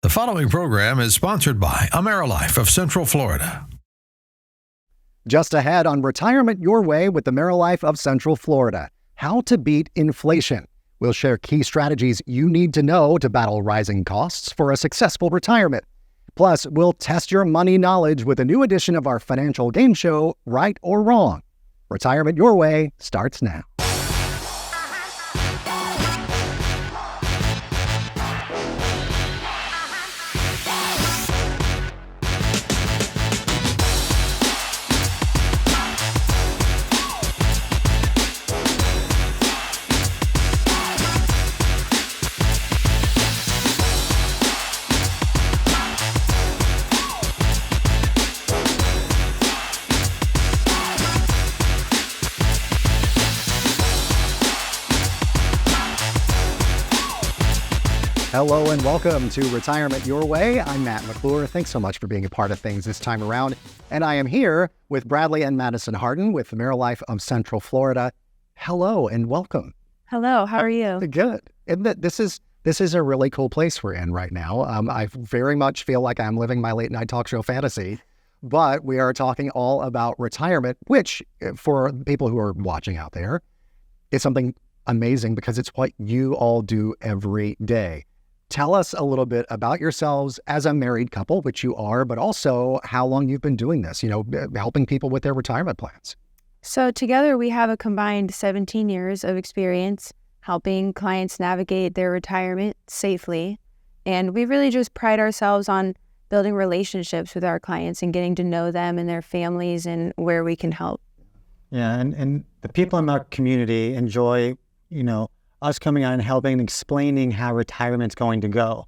The following program is sponsored by AmeriLife of Central Florida. Just ahead on Retirement Your Way with AmeriLife of Central Florida. How to beat inflation. We'll share key strategies you need to know to battle rising costs for a successful retirement. Plus, we'll test your money knowledge with a new edition of our financial game show, Right or Wrong. Retirement Your Way starts now. Hello and welcome to Retirement Your Way. I'm Matt McClure. Thanks so much for being a part of things this time around. And I am here with Bradley and Madison Harden with AmeriLife of Central Florida. Hello and welcome. Hello, how are you? Good. And this is a really cool place we're in right now. I very much feel like I'm living my late night talk show fantasy, but we are talking all about retirement, which for people who are watching out there, is something amazing because it's what you all do every day. Tell us a little bit about yourselves as a married couple, which you are, but also how long you've been doing this, helping people with their retirement plans. So together we have a combined 17 years of experience helping clients navigate their retirement safely. And we really just pride ourselves on building relationships with our clients and getting to know them and their families and where we can help. Yeah, and the people in our community enjoy, us coming out and helping and explaining how retirement's going to go.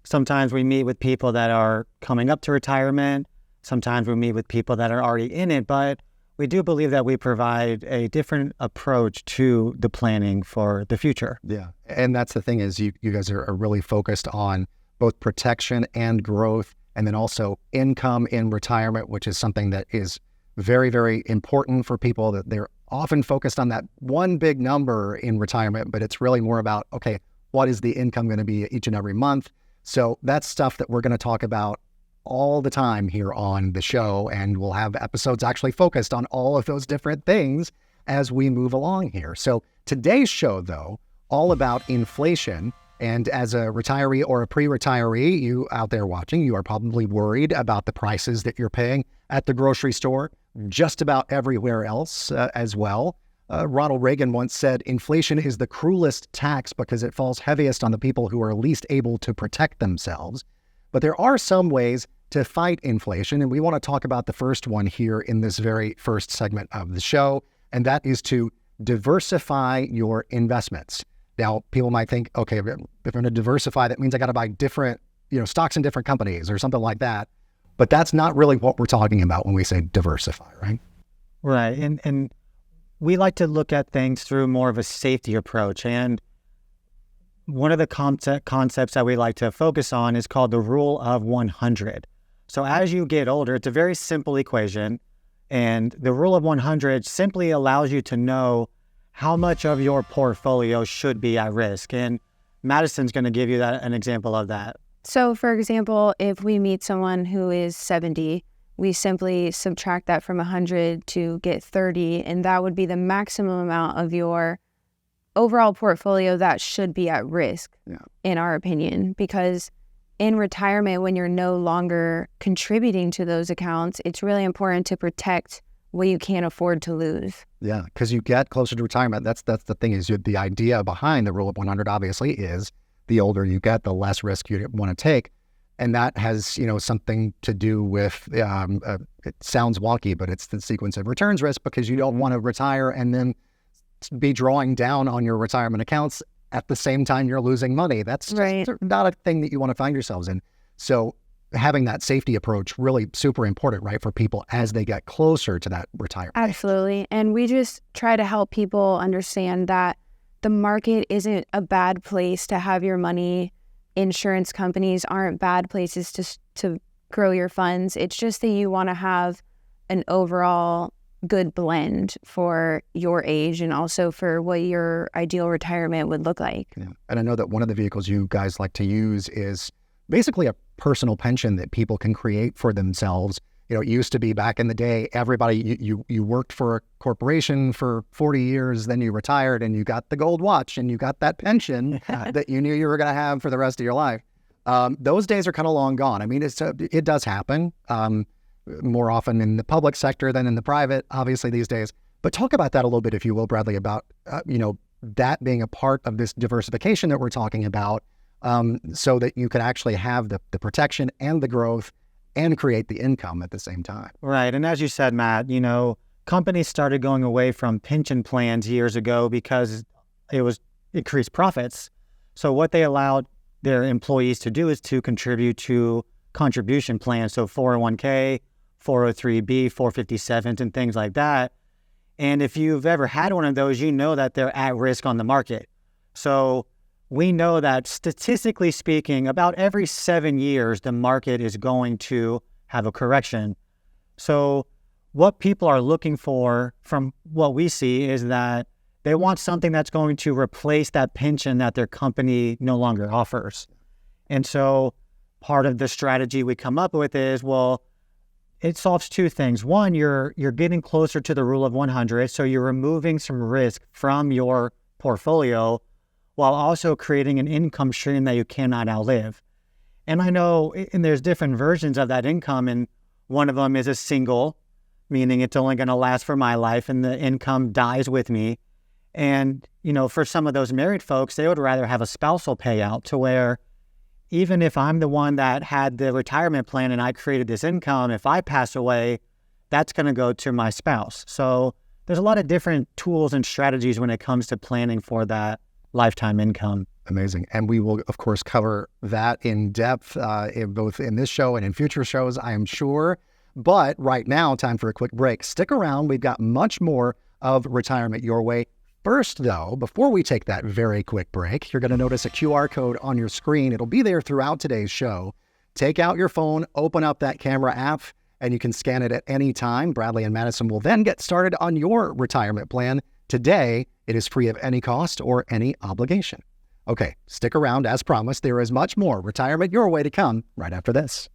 Sometimes we meet with people that are coming up to retirement. Sometimes we meet with people that are already in it, but we do believe that we provide a different approach to the planning for the future. Yeah, and that's the thing is you guys are really focused on both protection and growth, and then also income in retirement, which is something that is very, very important for people, that they're often focused on that one big number in retirement, but it's really more about, okay, what is the income going to be each and every month? So that's stuff that we're going to talk about all the time here on the show, and we'll have episodes actually focused on all of those different things as we move along here. So today's show, though, all about inflation. And as a retiree or a pre-retiree, you out there watching, you are probably worried about the prices that you're paying at the grocery store, just about everywhere else as well. Ronald Reagan once said, inflation is the cruelest tax because it falls heaviest on the people who are least able to protect themselves. But there are some ways to fight inflation, and we want to talk about the first one here in this very first segment of the show, and that is to diversify your investments. Now, people might think, okay, if I'm going to diversify, that means I got to buy different, stocks in different companies or something like that. But that's not really what we're talking about when we say diversify, right? Right. And we like to look at things through more of a safety approach. And one of the concepts that we like to focus on is called the rule of 100. So as you get older, it's a very simple equation. And the rule of 100 simply allows you to know how much of your portfolio should be at risk. And Madison's going to give you an example of that. So for example, if we meet someone who is 70, we simply subtract that from 100 to get 30, and that would be the maximum amount of your overall portfolio that should be at risk, in our opinion. Because in retirement, when you're no longer contributing to those accounts, it's really important to protect what you can't afford to lose. Yeah, because you get closer to retirement. That's the thing is the idea behind the rule of 100 obviously is the older you get, the less risk you want to take. And that has, something to do with, it sounds wonky, but it's the sequence of returns risk, because you don't want to retire and then be drawing down on your retirement accounts at the same time you're losing money. That's just not a thing that you want to find yourselves in. So having that safety approach really super important, right, for people as they get closer to that retirement. Absolutely. And we just try to help people understand that the market isn't a bad place to have your money. Insurance companies aren't bad places to grow your funds. It's just that you want to have an overall good blend for your age and also for what your ideal retirement would look like. Yeah. And I know that one of the vehicles you guys like to use is basically a personal pension that people can create for themselves. It used to be back in the day, everybody, you worked for a corporation for 40 years, then you retired and you got the gold watch and you got that pension that you knew you were going to have for the rest of your life. Those days are kind of long gone. I mean, it does happen more often in the public sector than in the private, obviously, these days. But talk about that a little bit, if you will, Bradley, about, that being a part of this diversification that we're talking about, so that you can actually have the protection and the growth and create the income at the same time. Right. And as you said, Matt, companies started going away from pension plans years ago because it increased profits. So what they allowed their employees to do is to contribute to contribution plans. So 401k, 403b, 457s, and things like that. And if you've ever had one of those, you know that they're at risk on the market. So we know that statistically speaking, about every 7 years, the market is going to have a correction. So what people are looking for from what we see is that they want something that's going to replace that pension that their company no longer offers. And so part of the strategy we come up with is, well, it solves two things. One, you're getting closer to the rule of 100, so you're removing some risk from your portfolio while also creating an income stream that you cannot outlive. And I know, and there's different versions of that income, and one of them is a single, meaning it's only going to last for my life and the income dies with me. And, for some of those married folks, they would rather have a spousal payout to where even if I'm the one that had the retirement plan and I created this income, if I pass away, that's going to go to my spouse. So there's a lot of different tools and strategies when it comes to planning for that lifetime income. Amazing. And we will, of course, cover that in depth, both in this show and in future shows, I am sure. But right now, time for a quick break. Stick around. We've got much more of Retirement Your Way. First, though, before we take that very quick break, you're going to notice a QR code on your screen. It'll be there throughout today's show. Take out your phone, open up that camera app, and you can scan it at any time. Bradley and Madison will then get started on your retirement plan. Today, it is free of any cost or any obligation. Okay, stick around. As promised, there is much more Retirement Your Way to come right after this.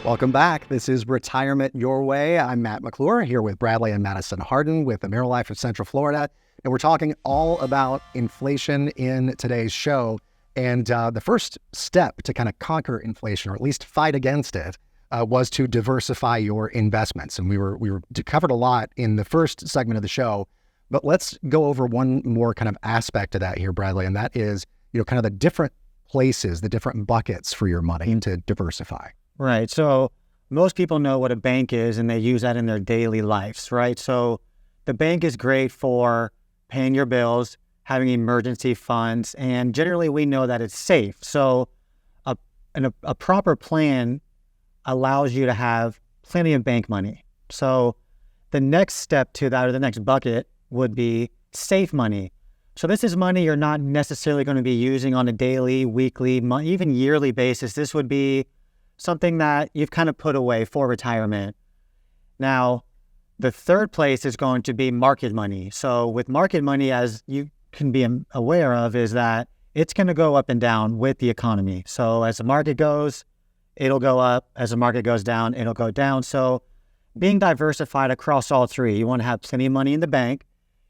Welcome back. This is Retirement Your Way. I'm Matt McClure here with Bradley and Madison Harden with AmeriLife of Central Florida. And we're talking all about inflation in today's show. And the first step to kind of conquer inflation, or at least fight against it, was to diversify your investments. And we covered a lot in the first segment of the show. But let's go over one more kind of aspect of that here, Bradley. And that is, kind of the different places, the different buckets for your money to diversify. Right. So most people know what a bank is and they use that in their daily lives, right? So the bank is great for paying your bills, having emergency funds, and generally we know that it's safe. So a proper plan allows you to have plenty of bank money. So the next step to that, or the next bucket, would be safe money. So this is money you're not necessarily going to be using on a daily, weekly, even yearly basis. This would be something that you've kind of put away for retirement. Now, the third place is going to be market money. So with market money, as you can be aware of, is that it's going to go up and down with the economy. So as the market goes, it'll go up. As the market goes down, it'll go down. So being diversified across all three, you want to have plenty of money in the bank.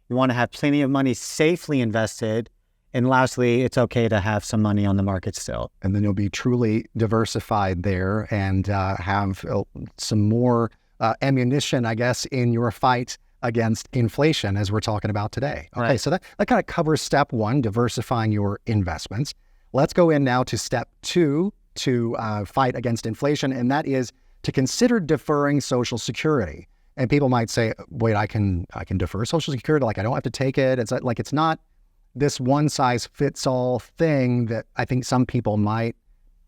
You want to have plenty of money safely invested. And lastly, it's okay to have some money on the market still. And then you'll be truly diversified there and have some more ammunition, I guess, in your fight against inflation, as we're talking about today. Okay, Right. So that kind of covers step one, diversifying your investments. Let's go in now to step two to fight against inflation, and that is to consider deferring Social Security. And people might say, wait, I can defer Social Security, like I don't have to take it. It's like it's not this one-size-fits-all thing that I think some people might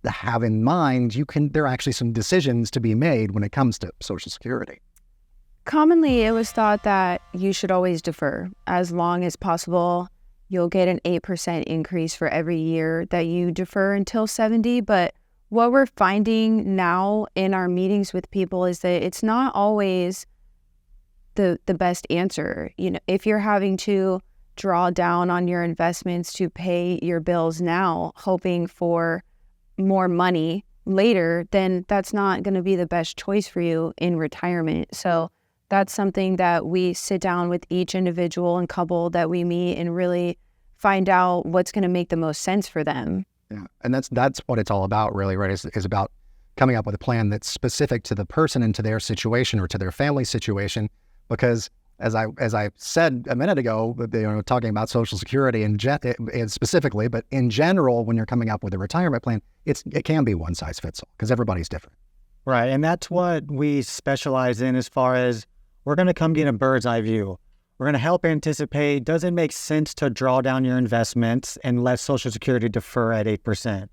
have in mind, there are actually some decisions to be made when it comes to Social Security. Commonly, it was thought that you should always defer as long as possible. You'll get an 8% increase for every year that you defer until 70. But what we're finding now in our meetings with people is that it's not always the best answer. If you're having to draw down on your investments to pay your bills now, hoping for more money later, then that's not going to be the best choice for you in retirement. So that's something that we sit down with each individual and couple that we meet and really find out what's going to make the most sense for them. Yeah, and that's what it's all about, really, right? Is about coming up with a plan that's specific to the person and to their situation or to their family situation. Because as I said a minute ago, talking about Social Security and specifically, but in general, when you're coming up with a retirement plan, it can be one size fits all because everybody's different. Right, and that's what we specialize in as far as we're going to come get a bird's eye view. We're going to help anticipate, does it make sense to draw down your investments and let Social Security defer at 8%?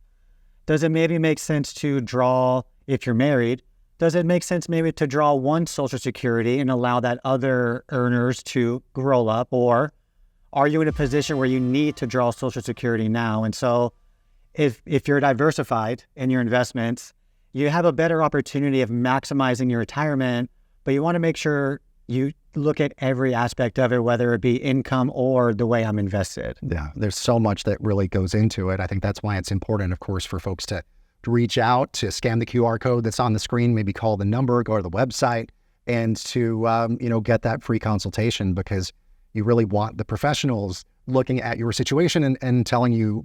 Does it maybe make sense to draw, if you're married, does it make sense maybe to draw one Social Security and allow that other earners to roll up? Or are you in a position where you need to draw Social Security now? And so if you're diversified in your investments, you have a better opportunity of maximizing your retirement, but you want to make sure you look at every aspect of it, whether it be income or the way I'm invested. Yeah, there's so much that really goes into it. I think that's why it's important, of course, for folks to reach out, to scan the QR code that's on the screen, maybe call the number, go to the website, and to get that free consultation, because you really want the professionals looking at your situation and telling you,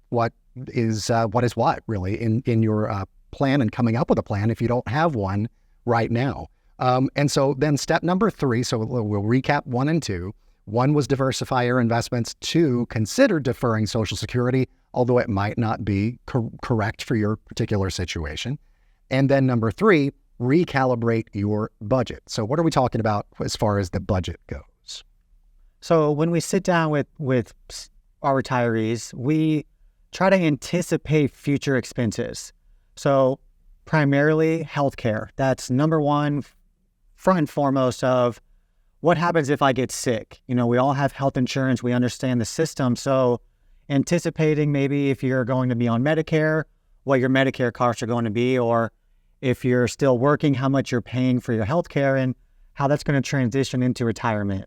what is what really in your plan, and coming up with a plan if you don't have one right now. And so then step number 3, so we'll recap 1 and 2. 1 was diversify your investments. 2, consider deferring Social Security, although it might not be correct for your particular situation. And then number 3, recalibrate your budget. So what are we talking about as far as the budget goes? So when we sit down with our retirees, we try to anticipate future expenses. So primarily healthcare. That's number 1, front and foremost of what happens if I get sick. We all have health insurance. We understand the system. So anticipating maybe if you're going to be on Medicare, what your Medicare costs are going to be, or if you're still working, how much you're paying for your healthcare and how that's going to transition into retirement.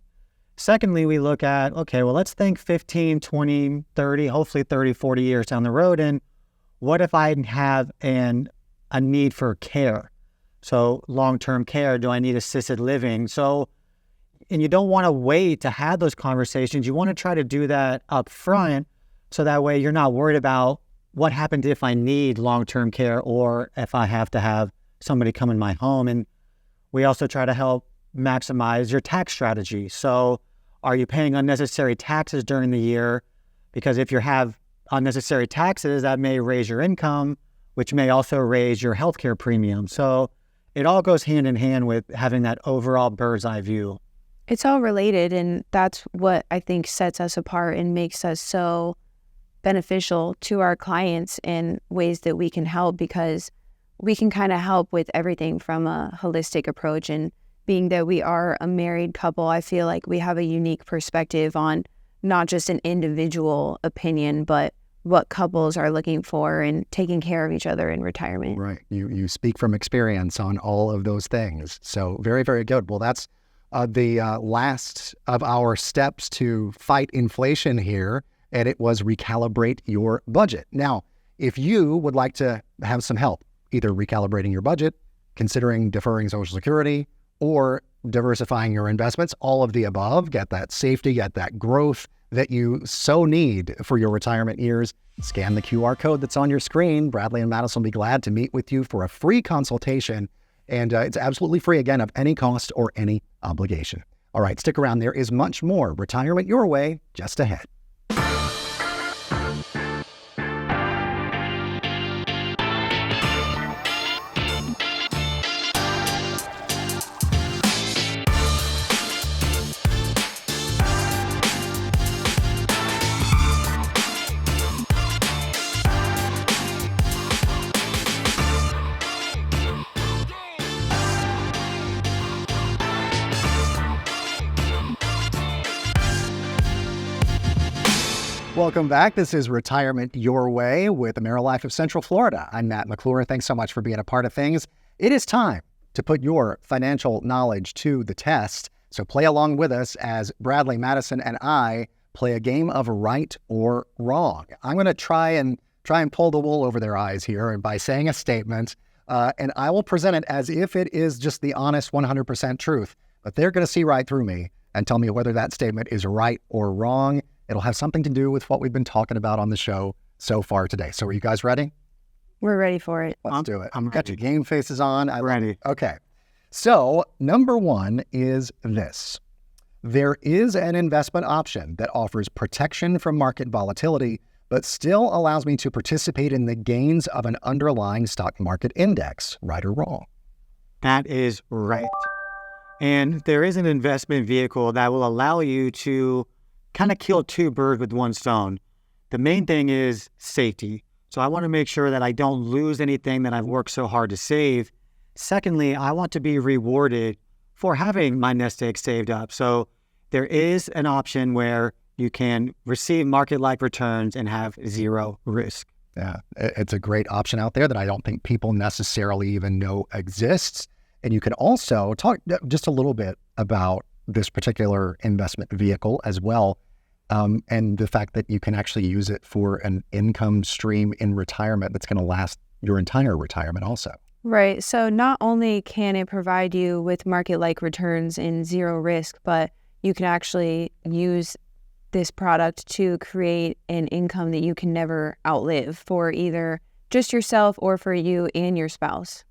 Secondly, we look at, okay, well, let's think 15, 20, 30, hopefully 30, 40 years down the road. And what if I have a need for care? So long-term care, do I need assisted living? So, and you don't want to wait to have those conversations. You want to try to do that up front, so that way you're not worried about what happens if I need long-term care or if I have to have somebody come in my home. And we also try to help maximize your tax strategy. So are you paying unnecessary taxes during the year? Because if you have unnecessary taxes, that may raise your income, which may also raise your healthcare premium. So it all goes hand in hand with having that overall bird's eye view. It's all related, and that's what I think sets us apart and makes us so beneficial to our clients in ways that we can help, because we can kind of help with everything from a holistic approach. And being that we are a married couple, I feel like we have a unique perspective on not just an individual opinion, but what couples are looking for and taking care of each other in retirement. Right. You speak from experience on all of those things. So very, very good. Well, that's the last of our steps to fight inflation here, and it was recalibrate your budget. Now, if you would like to have some help, either recalibrating your budget, considering deferring Social Security, or diversifying your investments, all of the above, get that safety, get that growth that you so need for your retirement years, scan the QR code that's on your screen. Bradley and Madison will be glad to meet with you for a free consultation. And it's absolutely free, again, of any cost or any obligation. All right, stick around. There is much more Retirement Your Way just ahead. Welcome back. This is Retirement Your Way with AmeriLife of Central Florida. I'm Matt McClure. Thanks so much for being a part of things. It is time to put your financial knowledge to the test. So play along with us as Bradley, Madison, and I play a game of right or wrong. I'm going to try and pull the wool over their eyes here by saying a statement, and I will present it as if it is just the honest 100% truth. But they're going to see right through me and tell me whether that statement is right or wrong. It'll have something to do with what we've been talking about on the show so far today. So are you guys ready? We're ready for it. Let's do it. I'm Got ready. your game faces on. I'm ready. Okay. So number one is this. There is an investment option that offers protection from market volatility, but still allows me to participate in the gains of an underlying stock market index. Right or wrong? That is right. And there is an investment vehicle that will allow you to kind of kill two birds with one stone. The main thing is safety. So I want to make sure that I don't lose anything that I've worked so hard to save. Secondly, I want to be rewarded for having my nest egg saved up. So there is an option where you can receive market-like returns and have zero risk. Yeah, it's a great option out there that I don't think people necessarily even know exists. And you can also talk just a little bit about this particular investment vehicle as well, and the fact that you can actually use it for an income stream in retirement that's going to last your entire retirement also. Right. So not only can it provide you with market-like returns and zero risk, but you can actually use this product to create an income that you can never outlive for either just yourself or for you and your spouse.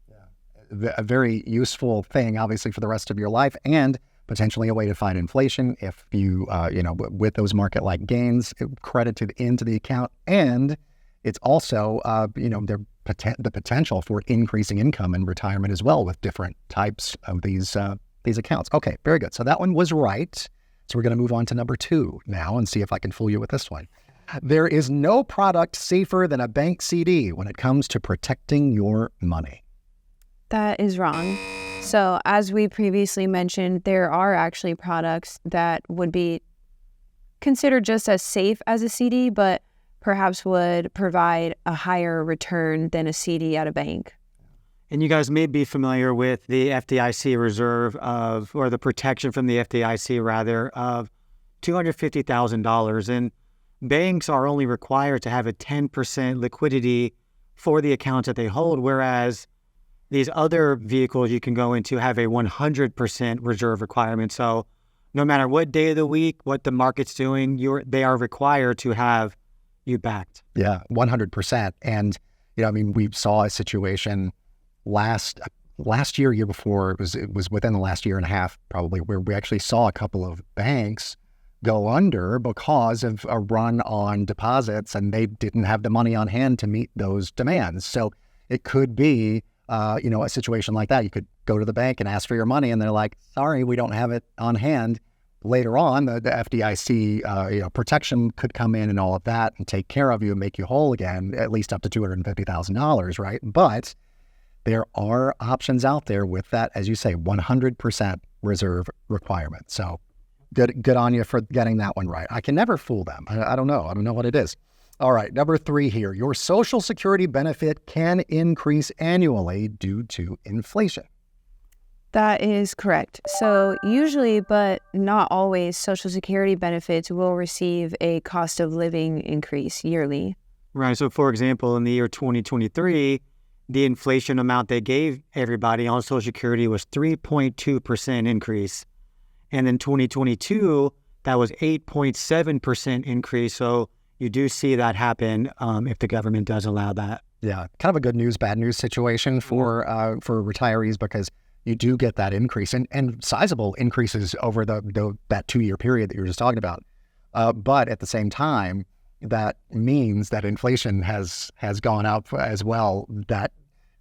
A very useful thing, obviously, for the rest of your life, and potentially a way to fight inflation if you, with those market-like gains credited into the account. And it's also, the potential for increasing income in retirement as well with different types of these accounts. Okay, very good. So that one was right. So we're going to move on to number two now and see if I can fool you with this one. There is no product safer than a bank CD when it comes to protecting your money. That is wrong. So as we previously mentioned, there are actually products that would be considered just as safe as a CD, but perhaps would provide a higher return than a CD at a bank. And you guys may be familiar with the FDIC reserve or the protection from the FDIC rather, of $250,000. And banks are only required to have a 10% liquidity for the accounts that they hold, whereas these other vehicles you can go into have a 100% reserve requirement. So no matter what day of the week, what the market's doing, they are required to have you backed. Yeah, 100%. And, we saw a situation last year before, it was within the last year and a half probably, where we actually saw a couple of banks go under because of a run on deposits, and they didn't have the money on hand to meet those demands. So it could be a situation like that. You could go to the bank and ask for your money, and they're like, sorry, we don't have it on hand. Later on, the FDIC protection could come in and all of that and take care of you and make you whole again, at least up to $250,000, right? But there are options out there with that, as you say, 100% reserve requirement. So good on you for getting that one right. I can never fool them. I don't know. I don't know what it is. All right, number three here. Your Social Security benefit can increase annually due to inflation. That is correct. So usually, but not always, Social Security benefits will receive a cost of living increase yearly. Right. So for example, in the year 2023, the inflation amount they gave everybody on Social Security was 3.2% increase. And in 2022, that was 8.7% increase. So you do see that happen if the government does allow that. Yeah, kind of a good news, bad news situation for retirees, because you do get that increase and sizable increases over that 2-year period that you were just talking about. But at the same time, that means that inflation has gone up as well, that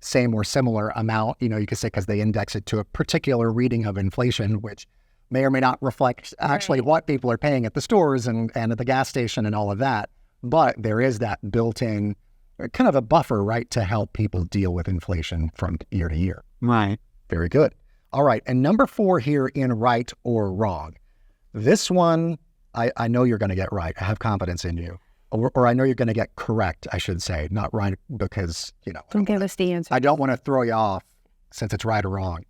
same or similar amount, you could say, because they index it to a particular reading of inflation, which may or may not reflect actually what people are paying at the stores and at the gas station and all of that. But there is that built-in kind of a buffer, right, to help people deal with inflation from year to year. Right. Very good. All right. And number 4 here in right or wrong. This one, I know you're going to get right. I have confidence in you. or I know you're going to get correct, I should say, not right, because, Don't give us the answer. I don't want to throw you off since it's right or wrong.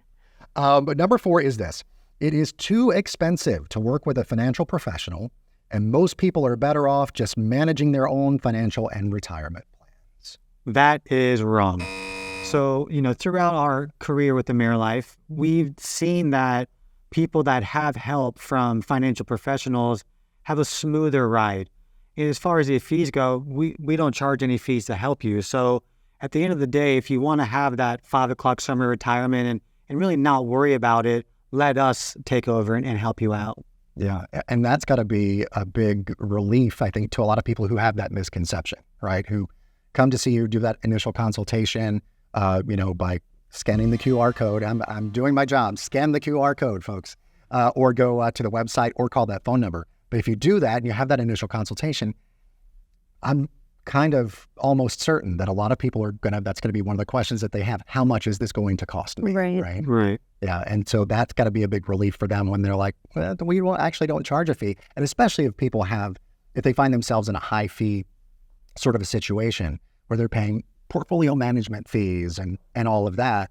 But number 4 is this. It is too expensive to work with a financial professional, and most people are better off just managing their own financial and retirement plans. That is wrong. So, throughout our career with AmeriLife, we've seen that people that have help from financial professionals have a smoother ride. And as far as the fees go, we don't charge any fees to help you. So at the end of the day, if you want to have that 5 o'clock summer retirement and really not worry about it, let us take over and help you out. Yeah, and that's got to be a big relief, I think, to a lot of people who have that misconception, right? Who come to see you, do that initial consultation, by scanning the QR code. I'm doing my job. Scan the QR code, folks, or go to the website or call that phone number. But if you do that and you have that initial consultation, I'm kind of almost certain that a lot of people that's going to be one of the questions that they have. How much is this going to cost me? Right. Yeah. And so that's got to be a big relief for them when they're like, well, we actually don't charge a fee. And especially if they find themselves in a high fee sort of a situation where they're paying portfolio management fees and all of that,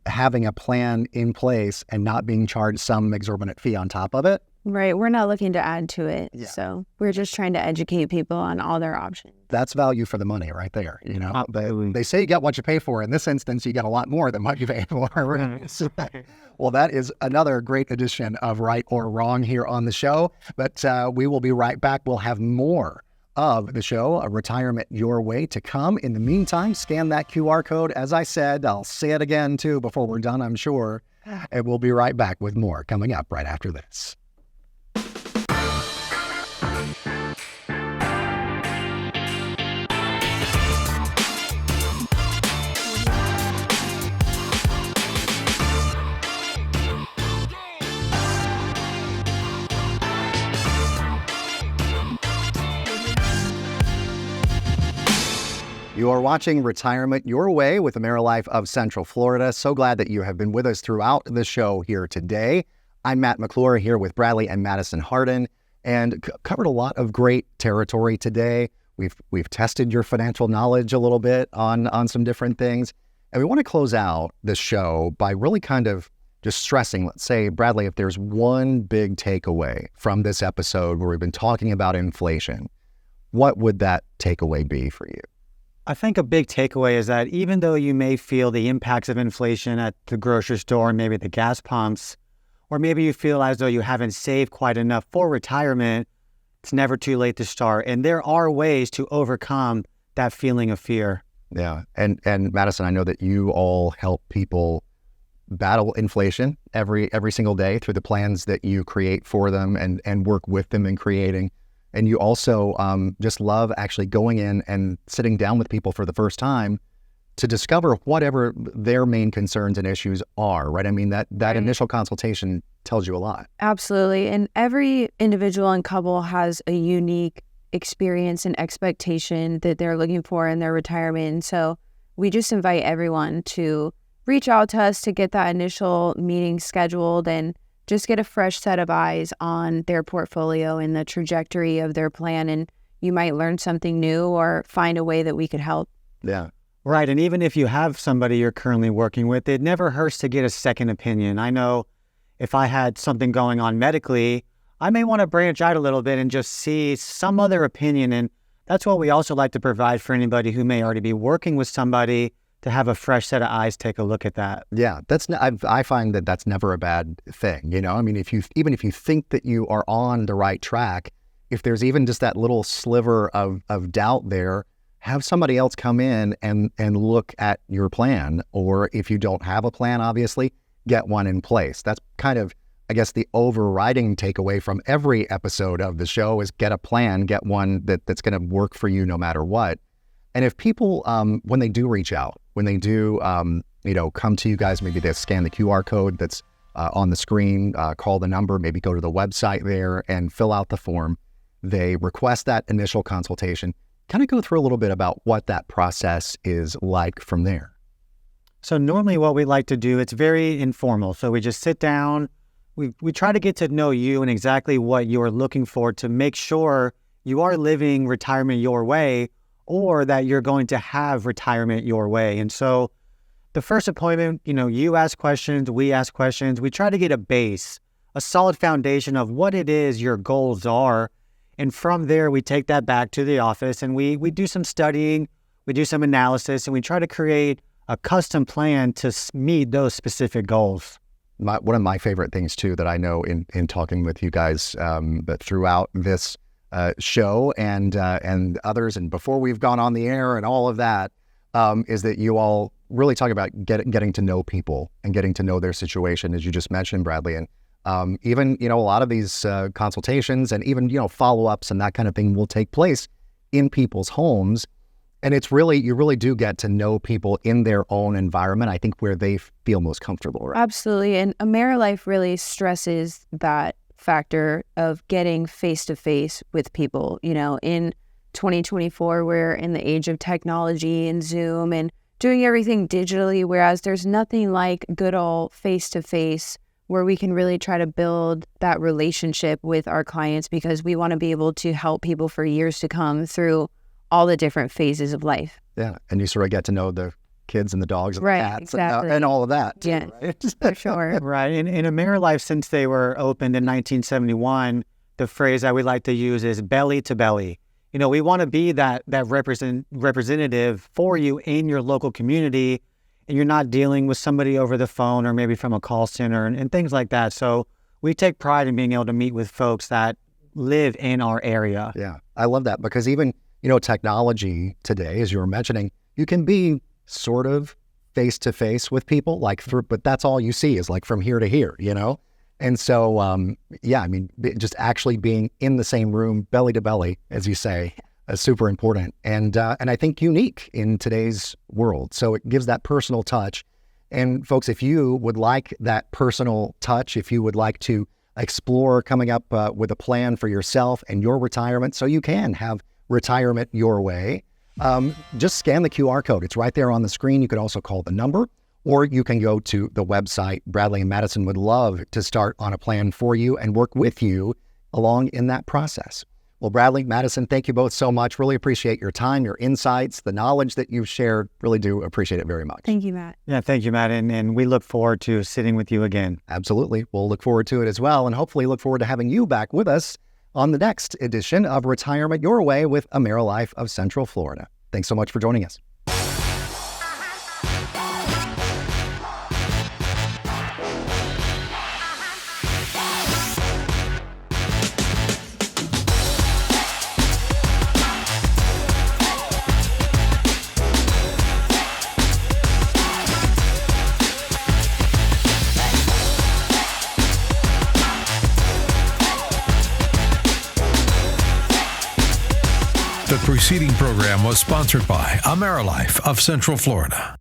having a plan in place and not being charged some exorbitant fee on top of it. Right. We're not looking to add to it. Yeah. So we're just trying to educate people on all their options. That's value for the money right there. Absolutely. They say you get what you pay for. In this instance, you get a lot more than what you pay for. Well, that is another great edition of Right or Wrong here on the show. But we will be right back. We'll have more of the show, A Retirement Your Way, to come. In the meantime, scan that QR code. As I said, I'll say it again, too, before we're done, I'm sure. And we'll be right back with more coming up right after this. You are watching Retirement Your Way with AmeriLife of Central Florida. So glad that you have been with us throughout the show here today. I'm Matt McClure here with Bradley and Madison Harden, and covered a lot of great territory today. We've tested your financial knowledge a little bit on some different things. And we want to close out the show by really kind of just stressing, let's say, Bradley, if there's one big takeaway from this episode where we've been talking about inflation, what would that takeaway be for you? I think a big takeaway is that even though you may feel the impacts of inflation at the grocery store, maybe the gas pumps, or maybe you feel as though you haven't saved quite enough for retirement, it's never too late to start. And there are ways to overcome that feeling of fear. Yeah. And Madison, I know that you all help people battle inflation every single day through the plans that you create for them and work with them in creating. And you also just love actually going in and sitting down with people for the first time to discover whatever their main concerns and issues are, right? I mean, that initial consultation tells you a lot. Absolutely. And every individual and couple has a unique experience and expectation that they're looking for in their retirement. And so we just invite everyone to reach out to us to get that initial meeting scheduled and just get a fresh set of eyes on their portfolio and the trajectory of their plan. And you might learn something new or find a way that we could help. Yeah. Right. And even if you have somebody you're currently working with, it never hurts to get a second opinion. I know if I had something going on medically, I may want to branch out a little bit and just see some other opinion. And that's what we also like to provide for anybody who may already be working with somebody, to have a fresh set of eyes take a look at that. Yeah, I find that that's never a bad thing. I mean, if you think that you are on the right track, if there's even just that little sliver of doubt there, have somebody else come in and look at your plan. Or if you don't have a plan, obviously, get one in place. That's kind of, I guess, the overriding takeaway from every episode of the show is get a plan, get one that's going to work for you no matter what. And if people, when they do reach out, when they do, come to you guys, maybe they scan the QR code that's on the screen, call the number, maybe go to the website there and fill out the form. They request that initial consultation. Kind of go through a little bit about what that process is like from there. So normally what we like to do, it's very informal. So we just sit down, we try to get to know you and exactly what you're looking for to make sure you are living retirement your way, or that you're going to have retirement your way. And so the first appointment, you ask questions, we ask questions. We try to get a solid foundation of what it is your goals are. And from there, we take that back to the office and we do some studying, we do some analysis, and we try to create a custom plan to meet those specific goals. One of my favorite things too that I know in talking with you guys, but throughout this show and others, and before we've gone on the air and all of that, is that you all really talk about getting to know people and getting to know their situation, as you just mentioned, Bradley. And even a lot of these consultations and even follow-ups and that kind of thing will take place in people's homes. And you really do get to know people in their own environment, I think, where they feel most comfortable, right? Absolutely. And AmeriLife really stresses that factor of getting face-to-face with people. In 2024, we're in the age of technology and Zoom and doing everything digitally, whereas there's nothing like good old face-to-face where we can really try to build that relationship with our clients, because we want to be able to help people for years to come through all the different phases of life. Yeah, and you sort of get to know the kids and the dogs and the cats exactly. and all of that too, yeah, right? For sure. Right. In AmeriLife, since they were opened in 1971, the phrase that we like to use is belly to belly. We want to be that representative for you in your local community, and you're not dealing with somebody over the phone or maybe from a call center and things like that. So we take pride in being able to meet with folks that live in our area. Yeah, I love that, because even technology today, as you were mentioning, you can be sort of face to face with people, but that's all you see is from here to here, And so, just actually being in the same room, belly to belly, as you say, is super important, and I think unique in today's world. So it gives that personal touch. And folks, if you would like that personal touch, if you would like to explore coming up with a plan for yourself and your retirement, so you can have retirement your way, just scan the QR code. It's right there on the screen. You could also call the number, or you can go to the website. Bradley and Madison would love to start on a plan for you and work with you along in that process. Well, Bradley, Madison, thank you both so much. Really appreciate your time, your insights, the knowledge that you've shared. Really do appreciate it very much. Thank you, Matt. Yeah, thank you, Matt. And we look forward to sitting with you again. Absolutely. We'll look forward to it as well, and hopefully look forward to having you back with us on the next edition of Retirement Your Way with AmeriLife of Central Florida. Thanks so much for joining us. The preceding program was sponsored by AmeriLife of Central Florida.